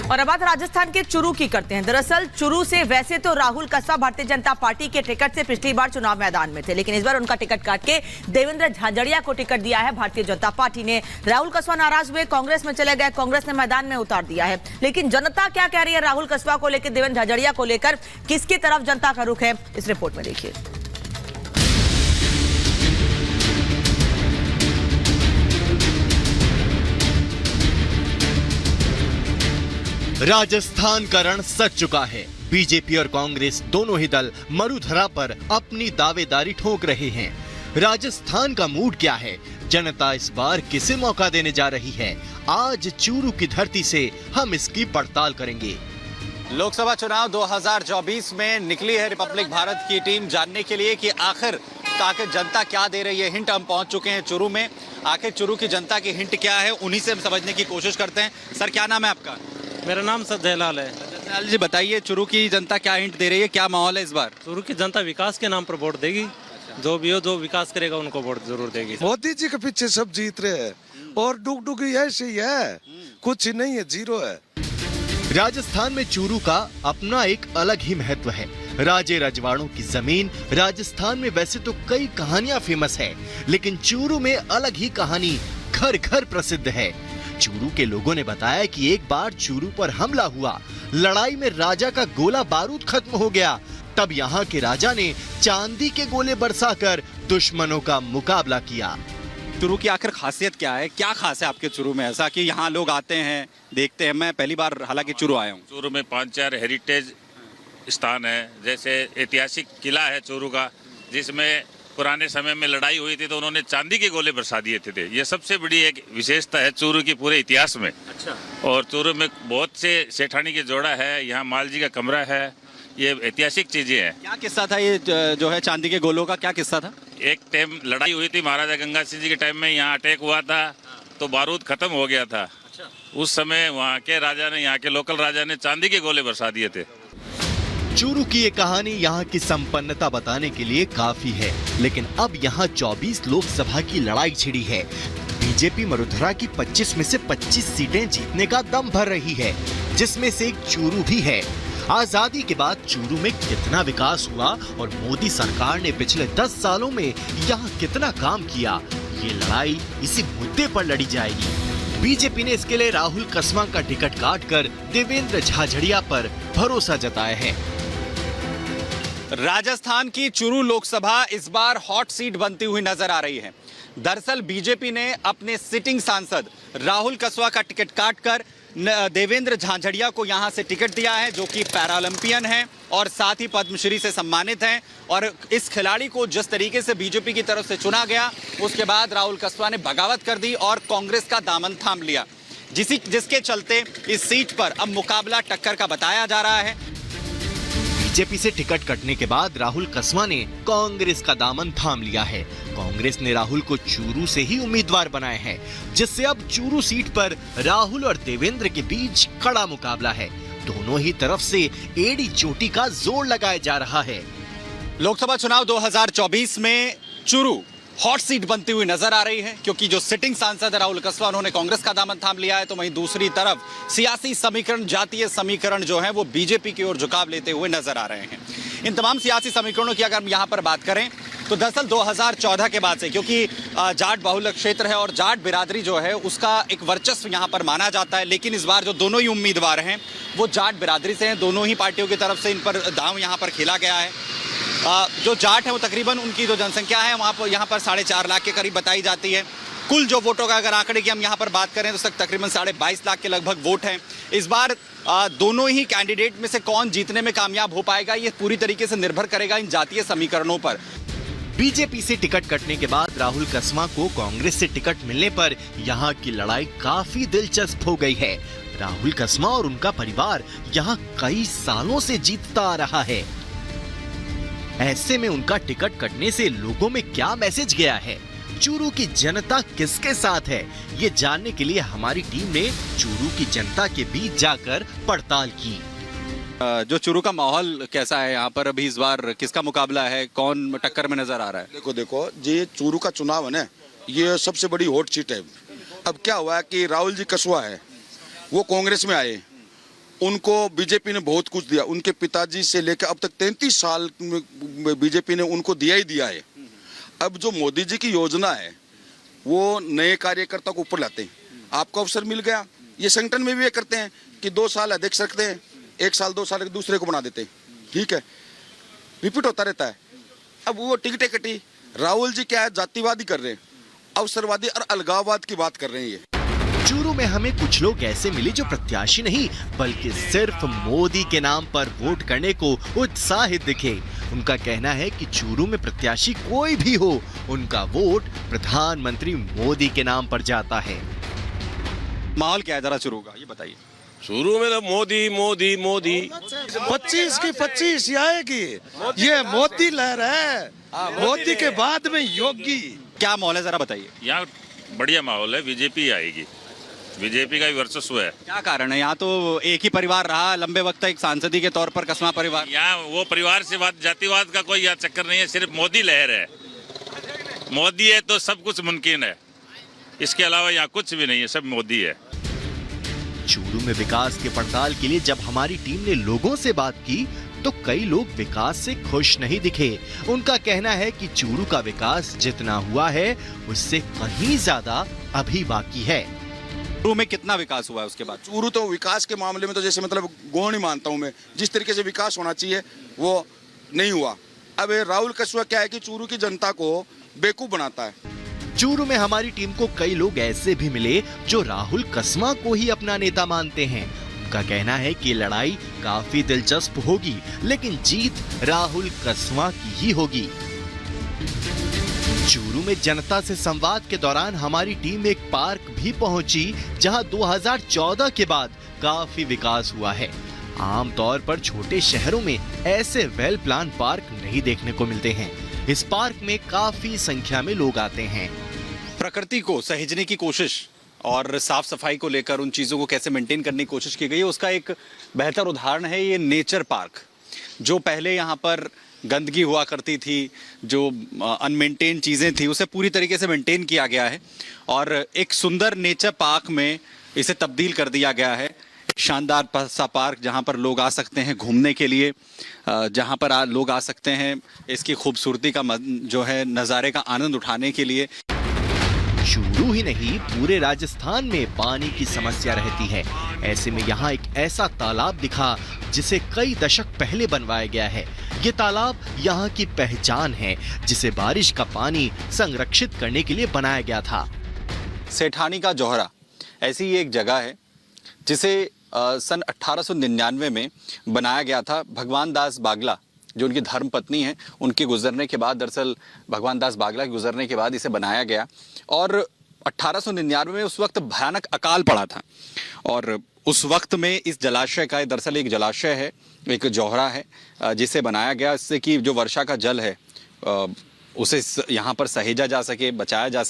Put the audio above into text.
और अब बात राजस्थान के चुरू की करते हैं। दरअसल चुरू से वैसे तो राहुल कस्वा भारतीय जनता पार्टी के टिकट से पिछली बार चुनाव मैदान में थे, लेकिन इस बार उनका टिकट काट के देवेंद्र झाझड़िया को टिकट दिया है भारतीय जनता पार्टी ने। राहुल कस्वा नाराज हुए, कांग्रेस में चले गए, कांग्रेस ने मैदान में उतार दिया है। लेकिन जनता क्या कह रही है राहुल कस्वा को लेकर, देवेंद्र झाझड़िया को लेकर, किसकी तरफ जनता का रुख है, इस रिपोर्ट में देखिए। राजस्थान का रण सज चुका है। बीजेपी और कांग्रेस दोनों ही दल मरुधरा पर अपनी दावेदारी ठोक रहे हैं। राजस्थान का मूड क्या है, जनता इस बार किसे मौका देने जा रही है, आज चूरू की धरती से हम इसकी पड़ताल करेंगे। लोकसभा चुनाव 2024 में निकली है रिपब्लिक भारत की टीम जानने के लिए कि आखिर जनता क्या दे रही है। हिंट हम पहुंच चुके हैं चूरू में। आखिर चूरू की जनता की हिंट क्या है, उन्हीं से हम समझने की कोशिश करते हैं। सर, क्या नाम है आपका? मेरा नाम सर जयलाल है। जयलाल जी, बताइए चूरू की जनता क्या हिंट दे रही है, क्या माहौल है इस बार? चूरू की जनता विकास के नाम पर वोट देगी। जो भी हो, जो विकास करेगा उनको वोट जरूर देगी। मोदी जी के पीछे सब जीत रहे हैं और डुग ऐसे ही है, कुछ ही नहीं है, जीरो है। राजस्थान में चूरू का अपना एक अलग ही महत्व है। राजे रजवाड़ों की जमीन। राजस्थान में वैसे तो कई कहानियां फेमस है, लेकिन चूरू में अलग ही कहानी घर घर प्रसिद्ध है। चूरू के लोगों ने बताया कि एक बार चूरू पर हमला हुआ, लड़ाई में राजा का गोला बारूद खत्म हो गया। तब यहाँ के राजा ने चांदी के गोले बरसाकर दुश्मनों का मुकाबला किया। चूरू की आखिर खासियत क्या है, क्या खास है आपके चूरू में ऐसा कि यहाँ लोग आते हैं, देखते हैं? मैं पहली बार हालांकि चूरू आया हूँ। चूरू में 5-4 हेरिटेज स्थान है, जैसे ऐतिहासिक किला है चूरू का, जिसमें पुराने समय में लड़ाई हुई थी तो उन्होंने चांदी के गोले बरसा दिए थे। ये सबसे बड़ी एक विशेषता है चूरू की पूरे इतिहास में। अच्छा। और चूरू में बहुत से सेठानी के जोड़ा है, यहाँ माल जी का कमरा है, ये ऐतिहासिक चीजें हैं। क्या किस्सा था ये जो है चांदी के गोलों का, क्या किस्सा था? एक टाइम लड़ाई हुई थी महाराजा गंगा सिंह जी के टाइम में, यहाँ अटैक हुआ था तो बारूद खत्म हो गया था। अच्छा। उस समय वहाँ के राजा ने, यहाँ के लोकल राजा ने चांदी के गोले बरसा दिए थे। चूरू की ये कहानी यहाँ की संपन्नता बताने के लिए काफी है, लेकिन अब यहाँ 24 लोकसभा की लड़ाई छिड़ी है। बीजेपी मरुधरा की 25 में से 25 सीटें जीतने का दम भर रही है, जिसमें से एक चूरू भी है। आजादी के बाद चूरू में कितना विकास हुआ और मोदी सरकार ने पिछले 10 सालों में यहाँ कितना काम किया, ये लड़ाई इसी मुद्दे पर लड़ी जाएगी। बीजेपी ने इसके लिए राहुल कस्वा का टिकट काटकर देवेंद्र झाझड़िया पर भरोसा जताया है। राजस्थान की चूरू लोकसभा इस बार हॉट सीट बनती हुई नजर आ रही है। दरअसल बीजेपी ने अपने सिटिंग सांसद राहुल कस्वा का टिकट काटकर देवेंद्र झाझड़िया को यहां से टिकट दिया है, जो कि पैरालंपियन हैं और साथ ही पद्मश्री से सम्मानित हैं। और इस खिलाड़ी को जिस तरीके से बीजेपी की तरफ से चुना गया, उसके बाद राहुल कस्वा ने बगावत कर दी और कांग्रेस का दामन थाम लिया, जिसके चलते इस सीट पर अब मुकाबला टक्कर का बताया जा रहा है। बीजेपी से टिकट कटने के बाद राहुल कस्वा ने कांग्रेस का दामन थाम लिया है। कांग्रेस ने राहुल को चूरू से ही उम्मीदवार बनाए हैं, जिससे अब चूरू सीट पर राहुल और देवेंद्र के बीच कड़ा मुकाबला है। दोनों ही तरफ से एड़ी चोटी का जोर लगाया जा रहा है। लोकसभा चुनाव 2024 में चूरू हॉट सीट बनती हुई नजर आ रही है, क्योंकि जो सिटिंग सांसद है राहुल कस्वा, उन्होंने कांग्रेस का दामन थाम लिया है, तो वहीं दूसरी तरफ सियासी समीकरण, जातीय समीकरण जो है वो बीजेपी की ओर झुकाव लेते हुए नजर आ रहे हैं। इन तमाम सियासी समीकरणों की अगर हम यहाँ पर बात करें तो दरअसल 2014 के बाद से, क्योंकि जाट बहुल क्षेत्र है और जाट बिरादरी जो है उसका एक वर्चस्व यहाँ पर माना जाता है, लेकिन इस बार जो दोनों ही उम्मीदवार हैं वो जाट बिरादरी से हैं। दोनों ही पार्टियों की तरफ से इन पर दांव यहाँ पर खेला गया है। जो जाट है वो तकरीबन उनकी जो जनसंख्या है वहाँ पर यहाँ पर 4.5 लाख के करीब बताई जाती है। कुल जो वोटों का अगर आंकड़े की हम यहाँ पर बात करें तो तकरीबन 22.5 लाख के लगभग वोट हैं। इस बार दोनों ही कैंडिडेट में से कौन जीतने में कामयाब हो पाएगा, ये पूरी तरीके से निर्भर करेगा इन जातीय समीकरणों पर। बीजेपी से टिकट कटने के बाद राहुल कस्वा को कांग्रेस से टिकट मिलने पर यहाँ की लड़ाई काफी दिलचस्प हो गई है। राहुल कस्वा और उनका परिवार यहाँ कई सालों से जीतता आ रहा है। ऐसे में उनका टिकट कटने से लोगों में क्या मैसेज गया है, चूरू की जनता किसके साथ है, ये जानने के लिए हमारी टीम ने चूरू की जनता के बीच जाकर पड़ताल की। जो चूरू का माहौल कैसा है यहाँ पर, अभी इस बार किसका मुकाबला है, कौन टक्कर में नजर आ रहा है? देखो ये चूरू का चुनाव है ना, ये सबसे बड़ी हॉट सीट है। अब क्या हुआ कि राहुल जी कस्वा है वो कांग्रेस में आए उनको बीजेपी ने बहुत कुछ दिया। उनके पिताजी से लेकर अब तक 33 साल में बीजेपी ने उनको दिया ही दिया है। अब जो मोदी जी की योजना है वो नए कार्यकर्ता को ऊपर लाते हैं। आपको अवसर मिल गया, ये संगठन में भी ये करते हैं कि 2 साल अध्यक्ष रखते हैं, 1 साल 2 साल दूसरे को बना देते हैं, ठीक है, रिपीट होता रहता है। अब वो टिकटें कटी। राहुल जी क्या है, जातिवादी कर रहे हैं, अवसरवादी और अलगाववाद की बात कर रहे हैं ये। चूरू में हमें कुछ लोग ऐसे मिले जो प्रत्याशी नहीं बल्कि सिर्फ मोदी के नाम पर वोट करने को उत्साहित दिखे। उनका कहना है कि चूरू में प्रत्याशी कोई भी हो, उनका वोट प्रधानमंत्री मोदी के नाम पर जाता है। माहौल क्या है जरा चूरू का, ये बताइए। शुरू में तो मोदी मोदी मोदी 25 की 25 आएगी। ये मोदी लहर है, मोदी के बाद में योगी। क्या माहौल है जरा बताइए। यहाँ बढ़िया माहौल है, बीजेपी आएगी, बीजेपी का ही वर्चस्व है। क्या कारण है? यहाँ तो एक ही परिवार रहा लंबे वक्त तक सांसदी के तौर पर, कस्बा परिवार। यहाँ वो परिवार से बात, जातिवाद का कोई यहाँ चक्कर नहीं है, सिर्फ मोदी लहर है। मोदी है तो सब कुछ मुमकिन है, इसके अलावा यहाँ कुछ भी नहीं है, सब मोदी है। चूरू में विकास के पड़ताल के लिए जब हमारी टीम ने लोगों से बात की तो कई लोग विकास से खुश नहीं दिखे। उनका कहना है कि चूरू का विकास जितना हुआ है उससे कहीं ज्यादा अभी बाकी है। चूरू में कितना विकास हुआ है उसके बाद? चूरू तो विकास के मामले में तो जैसे मतलब गौण ही मानता हूँ मैं। जिस तरीके से विकास होना चाहिए वो नहीं हुआ। अब राहुल कस्वा क्या है कि चूरू की जनता को बेवकूफ बनाता है। चूरू में हमारी टीम को कई लोग ऐसे भी मिले जो राहुल कसमा को ही अपना नेता मानते हैं। उनका कहना है कि लड़ाई काफी दिलचस्प होगी, लेकिन जीत राहुल कसमा की ही होगी। चूरू में जनता से संवाद के दौरान हमारी टीम एक पार्क भी पहुंची जहां 2014 के बाद काफी विकास हुआ है। आमतौर पर छोटे शहरों में ऐसे वेल प्लान पार्क नहीं देखने को मिलते हैं। इस पार्क में काफी संख्या में लोग आते हैं। प्रकृति को सहेजने की कोशिश और साफ सफाई को लेकर उन चीज़ों को कैसे मेंटेन करने की कोशिश की गई है, उसका एक बेहतर उदाहरण है ये नेचर पार्क। जो पहले यहाँ पर गंदगी हुआ करती थी, जो अनमेंटेन चीज़ें थी, उसे पूरी तरीके से मेंटेन किया गया है और एक सुंदर नेचर पार्क में इसे तब्दील कर दिया गया है। शानदार सा पार्क जहाँ पर लोग आ सकते हैं घूमने के लिए, जहाँ पर लोग आ सकते हैं इसकी खूबसूरती का जो है नज़ारे का आनंद उठाने के लिए। चूरू ही नहीं पूरे राजस्थान में पानी की समस्या रहती है। ऐसे में यहाँ एक ऐसा तालाब दिखा जिसे कई दशक पहले बनवाया गया है। ये तालाब यहाँ की पहचान है जिसे बारिश का पानी संरक्षित करने के लिए बनाया गया था। सेठानी का जोहरा ऐसी एक जगह है जिसे सन 1899 में बनाया गया था। भगवान दास बागला जो उनकी धर्म पत्नी है, उनके गुजरने के बाद, दरअसल भगवान दास बागला के गुजरने के बाद इसे बनाया गया और 1899 में उस वक्त भयानक अकाल पड़ा था और उस वक्त में इस जलाशय का, दरअसल एक जलाशय है, एक जोहरा है जिसे बनाया गया इससे कि जो वर्षा का जल है उसे यहाँ पर सहेजा जा सके, बचाया जा सके।